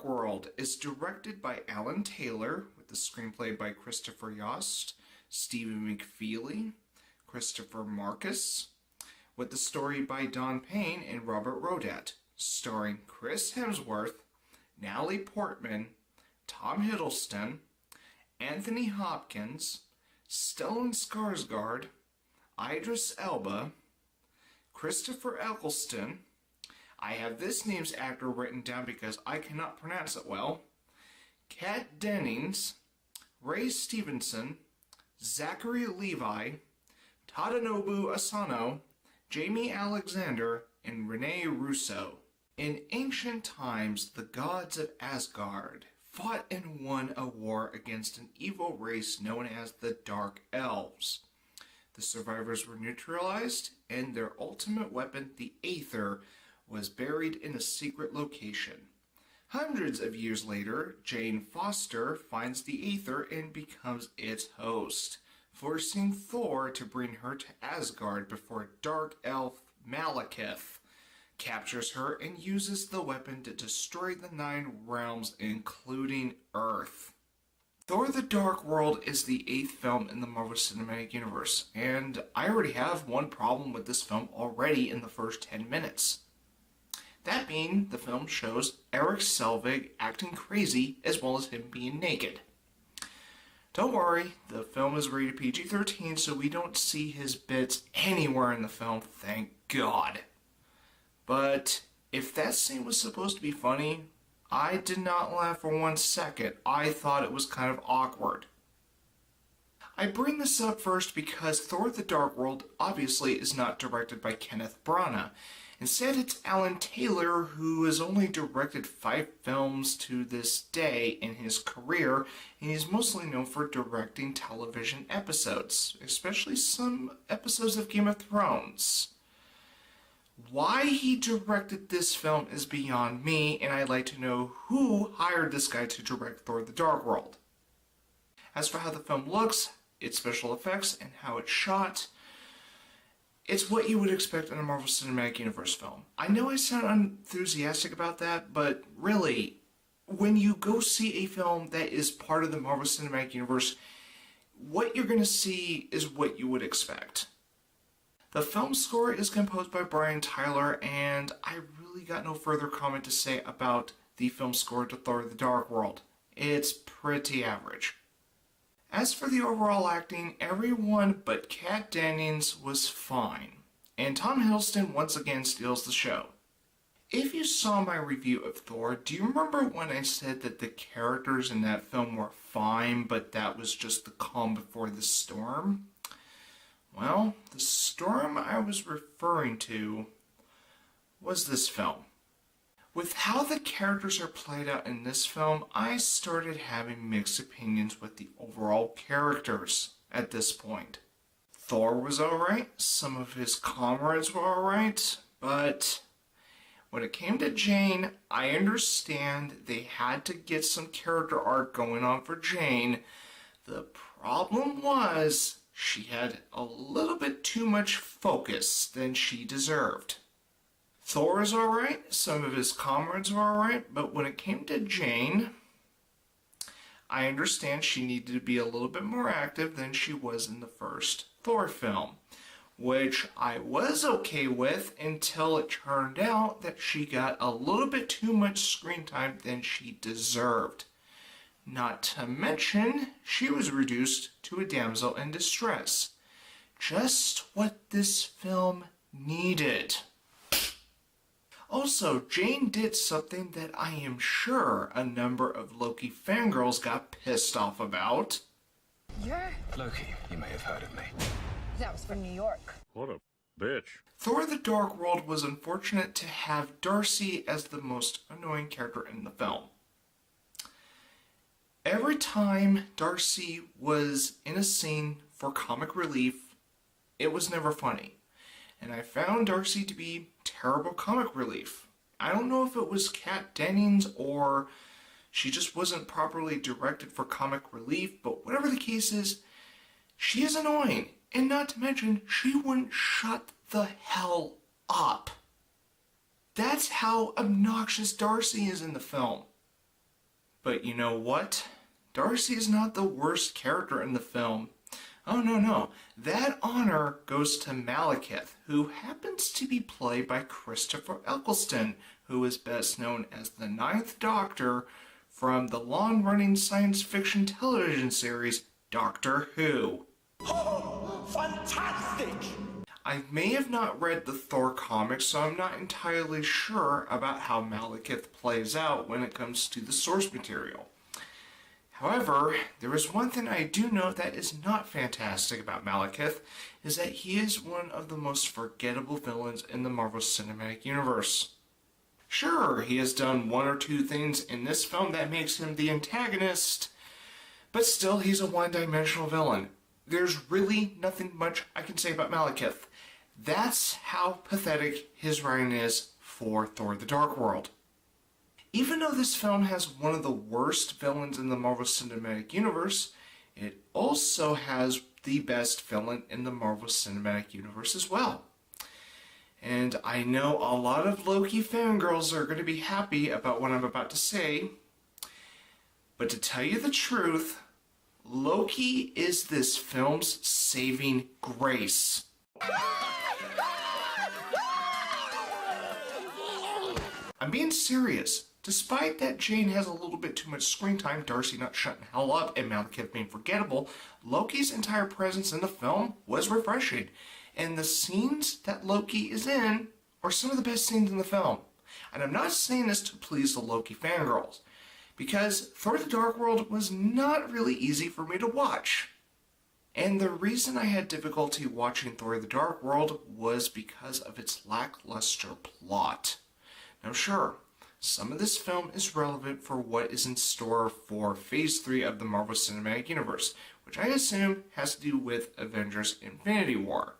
Dark World is directed by Alan Taylor, with the screenplay by Christopher Yost, Stephen McFeely, Christopher Marcus, with the story by Don Payne and Robert Rodat, starring Chris Hemsworth, Natalie Portman, Tom Hiddleston, Anthony Hopkins, Stellan Skarsgård, Idris Elba, Christopher Eccleston. I have this name's actor written down because I cannot pronounce it well. Kat Dennings, Ray Stevenson, Zachary Levi, Tadanobu Asano, Jamie Alexander, and Rene Russo. In ancient times, the gods of Asgard fought and won a war against an evil race known as the Dark Elves. The survivors were neutralized, and their ultimate weapon, the Aether, was buried in a secret location. Hundreds of years later, Jane Foster finds the Aether and becomes its host, forcing Thor to bring her to Asgard before Dark Elf Malekith captures her and uses the weapon to destroy the 9 realms, including Earth. Thor the Dark World is the 8th film in the Marvel Cinematic Universe, and I already have one problem with this film already in the first 10 minutes. That being, the film shows Eric Selvig acting crazy as well as him being naked. Don't worry, the film is rated PG-13, so we don't see his bits anywhere in the film, thank God. But if that scene was supposed to be funny, I did not laugh for 1 second. I thought it was kind of awkward. I bring this up first because Thor the Dark World obviously is not directed by Kenneth Branagh. Instead, it's Alan Taylor, who has only directed 5 films to this day in his career, and he's mostly known for directing television episodes, especially some episodes of Game of Thrones. Why he directed this film is beyond me, and I'd like to know who hired this guy to direct Thor the Dark World. As for how the film looks, its special effects, and how it's shot, it's what you would expect in a Marvel Cinematic Universe film. I know I sound enthusiastic about that, but really, when you go see a film that is part of the Marvel Cinematic Universe, what you're going to see is what you would expect. The film score is composed by Brian Tyler, and I really got no further comment to say about the film score to Thor the Dark World. It's pretty average. As for the overall acting, everyone but Kat Dennings was fine, and Tom Hiddleston once again steals the show. If you saw my review of Thor, do you remember when I said that the characters in that film were fine, but that was just the calm before the storm? Well, the storm I was referring to was this film. With how the characters are played out in this film, I started having mixed opinions with the overall characters at this point. Thor was alright, some of his comrades were alright, but when it came to Jane, I understand they had to get some character arc going on for Jane. The problem was, she had a little bit too much focus than she deserved. Thor is alright, some of his comrades were alright, but when it came to Jane, I understand she needed to be a little bit more active than she was in the first Thor film, which I was okay with until it turned out that she got a little bit too much screen time than she deserved. Not to mention, she was reduced to a damsel in distress. Just what this film needed. Also, Jane did something that I am sure a number of Loki fangirls got pissed off about. You're Loki, you may have heard of me. That was from New York. What a bitch. Thor the Dark World was unfortunate to have Darcy as the most annoying character in the film. Every time Darcy was in a scene for comic relief, it was never funny. And I found Darcy to be terrible comic relief. I don't know if it was Kat Dennings or she just wasn't properly directed for comic relief, but whatever the case is, she is annoying. And not to mention, she wouldn't shut the hell up. That's how obnoxious Darcy is in the film. But you know what? Darcy is not the worst character in the film. Oh, no. That honor goes to Malekith, who happens to be played by Christopher Eccleston, who is best known as the Ninth Doctor from the long-running science fiction television series Doctor Who. Oh, fantastic! I may have not read the Thor comics, so I'm not entirely sure about how Malekith plays out when it comes to the source material. However, there is one thing I do know that is not fantastic about Malekith, is that he is one of the most forgettable villains in the Marvel Cinematic Universe. Sure, he has done one or two things in this film that makes him the antagonist, but still he's a one-dimensional villain. There's really nothing much I can say about Malekith. That's how pathetic his writing is for Thor the Dark World. Even though this film has one of the worst villains in the Marvel Cinematic Universe, it also has the best villain in the Marvel Cinematic Universe as well. And I know a lot of Loki fangirls are going to be happy about what I'm about to say, but to tell you the truth, Loki is this film's saving grace. I'm being serious. Despite that Jane has a little bit too much screen time, Darcy not shutting hell up, and Malekith being forgettable, Loki's entire presence in the film was refreshing. And the scenes that Loki is in are some of the best scenes in the film. And I'm not saying this to please the Loki fangirls, because Thor the Dark World was not really easy for me to watch. And the reason I had difficulty watching Thor the Dark World was because of its lackluster plot. Now sure, some of this film is relevant for what is in store for Phase 3 of the Marvel Cinematic Universe, which I assume has to do with Avengers Infinity War.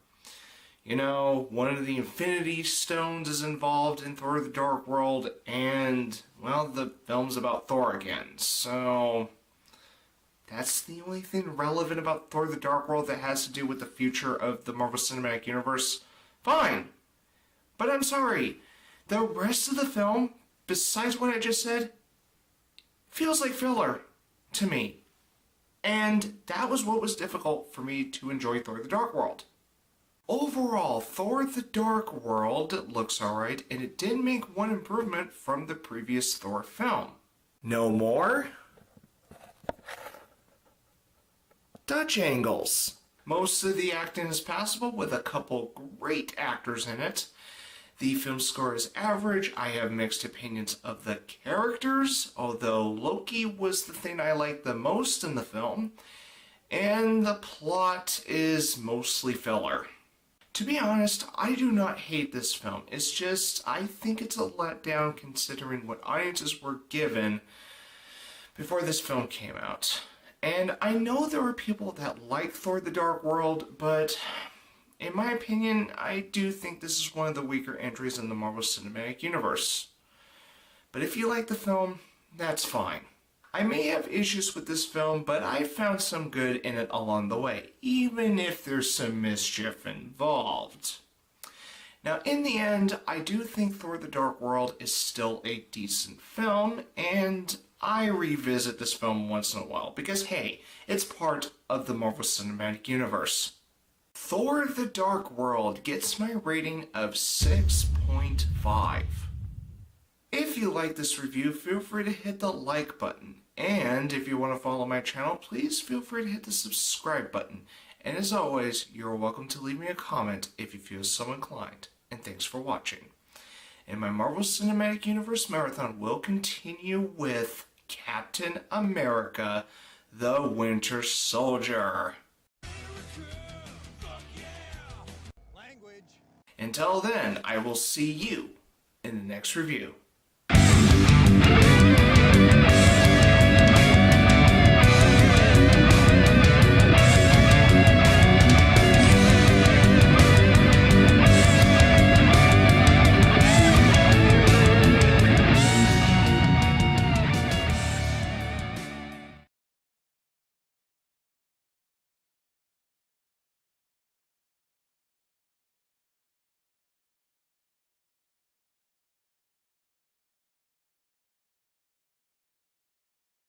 You know, one of the Infinity Stones is involved in Thor the Dark World, and, well, the film's about Thor again. So, that's the only thing relevant about Thor the Dark World that has to do with the future of the Marvel Cinematic Universe. Fine. But I'm sorry. The rest of the film, besides what I just said, feels like filler to me. And that was what was difficult for me to enjoy Thor the Dark World. Overall, Thor the Dark World looks alright, and it did make one improvement from the previous Thor film. No more Dutch angles. Most of the acting is passable, with a couple great actors in it. The film score is average. I have mixed opinions of the characters, although Loki was the thing I liked the most in the film, and the plot is mostly filler. To be honest, I do not hate this film. It's just, I think it's a letdown considering what audiences were given before this film came out. And I know there are people that like Thor the Dark World, but in my opinion, I do think this is one of the weaker entries in the Marvel Cinematic Universe. But if you like the film, that's fine. I may have issues with this film, but I found some good in it along the way, even if there's some mischief involved. Now, in the end, I do think Thor the Dark World is still a decent film, and I revisit this film once in a while, because hey, it's part of the Marvel Cinematic Universe. Thor the Dark World gets my rating of 6.5. If you like this review, feel free to hit the like button. And if you want to follow my channel, please feel free to hit the subscribe button. And as always, you're welcome to leave me a comment if you feel so inclined. And thanks for watching. And my Marvel Cinematic Universe marathon will continue with Captain America, the Winter Soldier. Until then, I will see you in the next review.